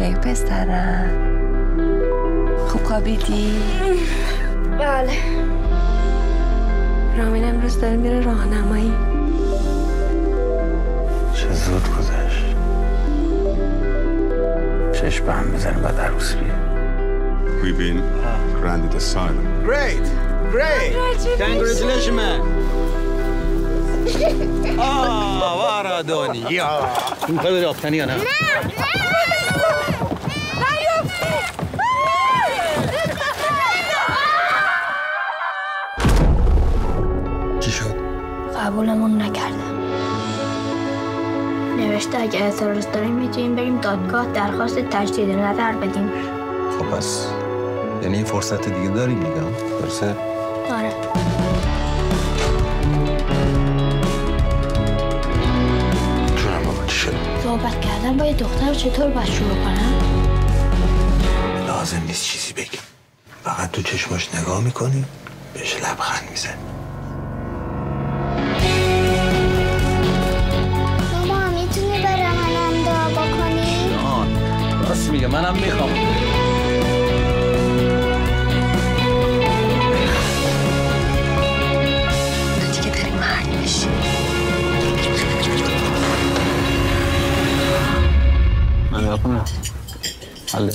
خیر پسرم. خوب خوابیدی؟ بله. رامین امروز داره میره راهنمایی. چه زود گذشت. چشم به هم بزنیم بعد عروس بیه. We've been granted asylum. Great! Congratulations, man! وارا دنیا این کار داری آفتنی یا نه؟ نه! چی شد؟ قبولمون نکردم. نوشته اگه اعتراض داریم میتونیم بریم دادگاه درخواست تجدید نظر بدیم. خب پس یعنی این فرصت دیگه داریم میگم درسته؟ آره. جونم بابا چی شد؟ صحبت کردن با یه دختر چطور باید شروع کنم؟ لازم نیست چیزی بگی. فقط تو چشماش نگاه میکنی بهش لبخند میزنی. ماما میتونی برای منم دعا بکنی؟ راست میگه منم میخوام. دیگه داری مرد میشی. من نکنم حله